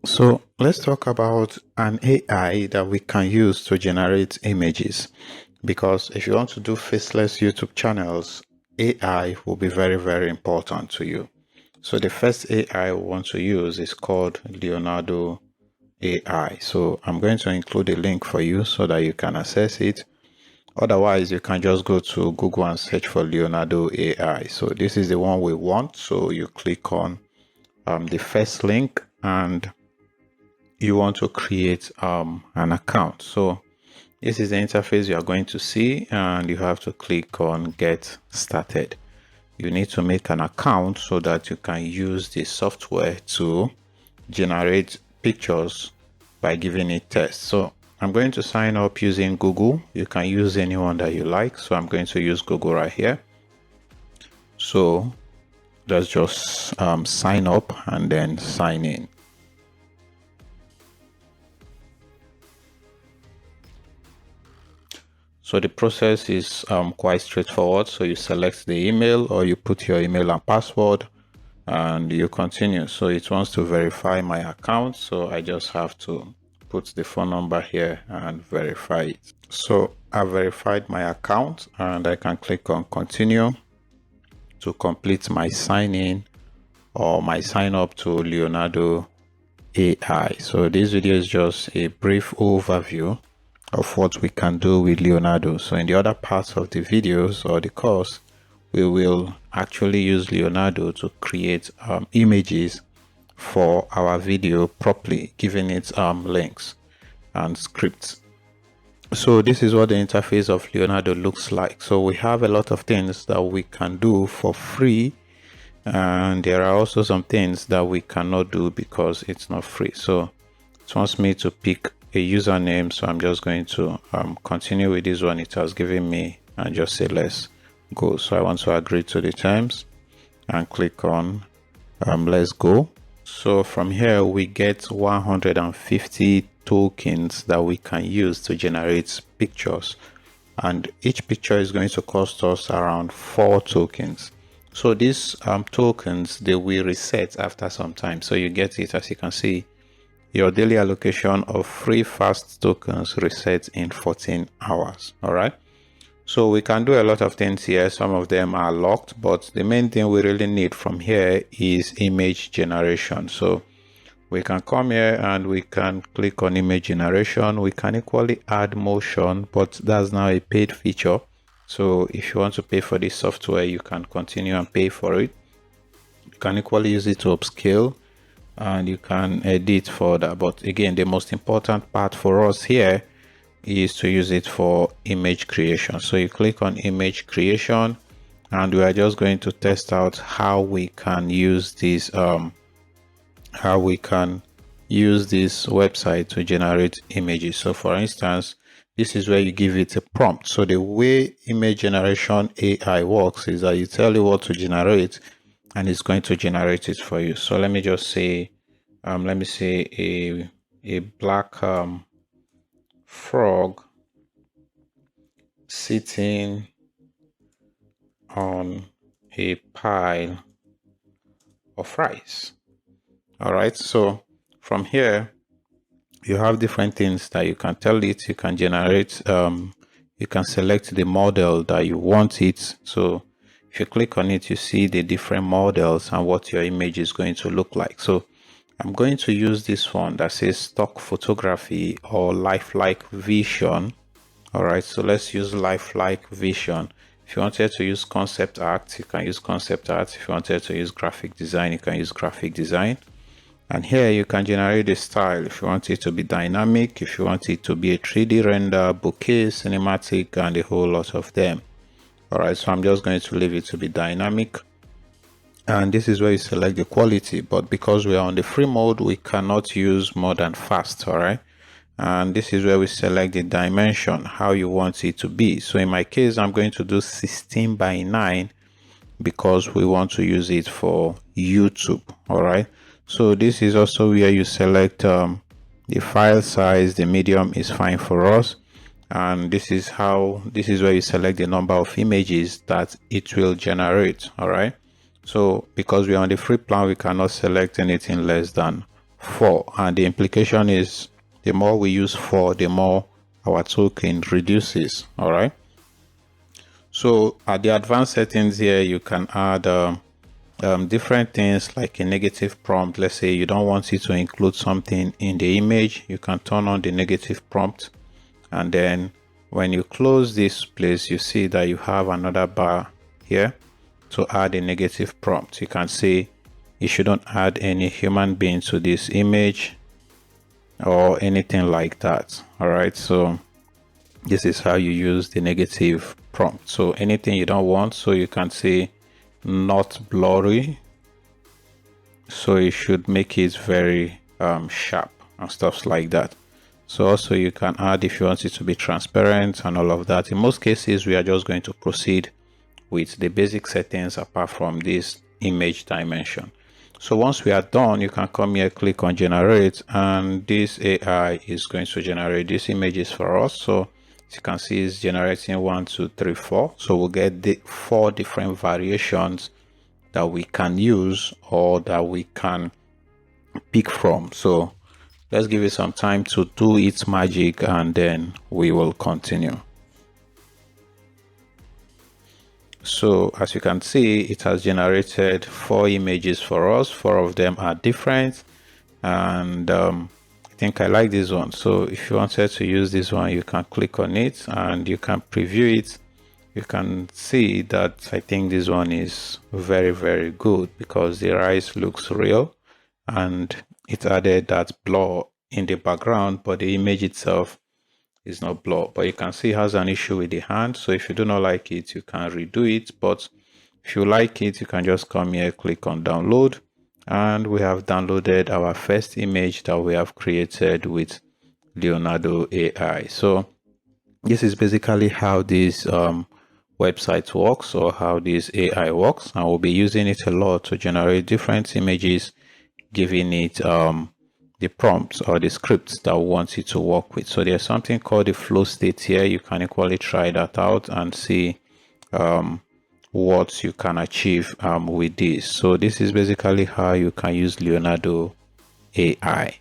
So let's talk about an AI that we can use to generate images. Because if you want to do faceless YouTube channels, AI will be very, very important to you. So the first AI we want to use is called Leonardo AI. So I'm going to include a link for you so that you can access it. Otherwise, you can just go to Google and search for Leonardo AI. So this is the one we want. So you click on the first link and you want to create an account. So this is the interface you are going to see, and you have to click on get started. You need to make an account so that you can use the software to generate pictures by giving it tests. So I'm going to sign up using Google. You can use anyone that you like. So I'm going to use Google right here. So let's just sign up and then sign in. So the process is quite straightforward. So you select the email, or you put your email and password and you continue. So it wants to verify my account. So I just have to put the phone number here and verify it. So I verified my account and I can click on continue to complete my sign in or my sign up to Leonardo AI. So this video is just a brief overview of what we can do with Leonardo. So in the other parts of the videos or the course, we will actually use Leonardo to create images for our video properly, giving it links and scripts. So this is what the interface of Leonardo looks like. So we have a lot of things that we can do for free, and there are also some things that we cannot do because it's not free. So it wants me to pick a username, so I'm just going to continue with this one it has given me and just say let's go. So I want to agree to the terms and click on let's go. So from here we get 150 tokens that we can use to generate pictures, and each picture is going to cost us around 4 tokens. So these tokens, they will reset after some time. So you get it, as you can see, your daily allocation of free fast tokens resets in 14 hours. All right. So we can do a lot of things here. Some of them are locked, but the main thing we really need from here is image generation. So we can come here and we can click on image generation. We can equally add motion, but that's now a paid feature. So if you want to pay for this software, you can continue and pay for it. You can equally use it to upscale, and you can edit further. But again, the most important part for us here is to use it for image creation. So you click on image creation, and we are just going to test out how we can use this website to generate images. So for instance, this is where you give it a prompt. So the way image generation AI works is that you tell it what to generate and it's going to generate it for you. So let me just say, a black frog sitting on a pile of rice. All right. So from here, you have different things that you can tell it. You can generate, you can select the model that you want it. So if you click on it, you see the different models and what your image is going to look like. So I'm going to use this one that says stock photography or lifelike vision. All right, so let's use lifelike vision. If you wanted to use concept art, you can use concept art. If you wanted to use graphic design, you can use graphic design. And here you can generate the style. If you want it to be dynamic, if you want it to be a 3D render, bouquet, cinematic, and a whole lot of them. All right, so I'm just going to leave it to be dynamic. And this is where you select the quality, but because we are on the free mode, we cannot use more than fast. All right. And this is where we select the dimension, how you want it to be. So in my case, I'm going to do 16 by 9 because we want to use it for YouTube. All right. So this is also where you select the file size. The medium is fine for us. And this is where you select the number of images that it will generate. All right. So because we're on the free plan, we cannot select anything less than 4, and the implication is the more we use 4, the more our token reduces. All right. So at the advanced settings here, you can add different things like a negative prompt. Let's say you don't want it to include something in the image, you can turn on the negative prompt, and then when you close this place, you see that you have another bar here to add a negative prompt. You can see you shouldn't add any human being to this image or anything like that. All right, so this is how you use the negative prompt. So anything you don't want, so you can say not blurry, so you should make it very sharp and stuff like that. So also you can add if you want it to be transparent and all of that. In most cases, we are just going to proceed with the basic settings apart from this image dimension. So once we are done, you can come here, click on generate, and this AI is going to generate these images for us. So as you can see, it's generating 1, 2, 3, 4. So we'll get the 4 different variations that we can use or that we can pick from. So let's give it some time to do its magic, and then we will continue. So as you can see, it has generated 4 images for us. 4 of them are different, and I think I like this one. So if you wanted to use this one, you can click on it and you can preview it. You can see that I think this one is very, very good because the eyes looks real, and it added that blur in the background, but the image itself is not blur. But you can see it has an issue with the hand. So if you do not like it, you can redo it. But if you like it, you can just come here, click on download, and we have downloaded our first image that we have created with Leonardo AI. So this is basically how this website works, or how this AI works. I will be using it a lot to generate different images, giving it the prompts or the scripts that we want it to work with. So there's something called the flow state here. You can equally try that out and see what you can achieve with this. So this is basically how you can use Leonardo AI.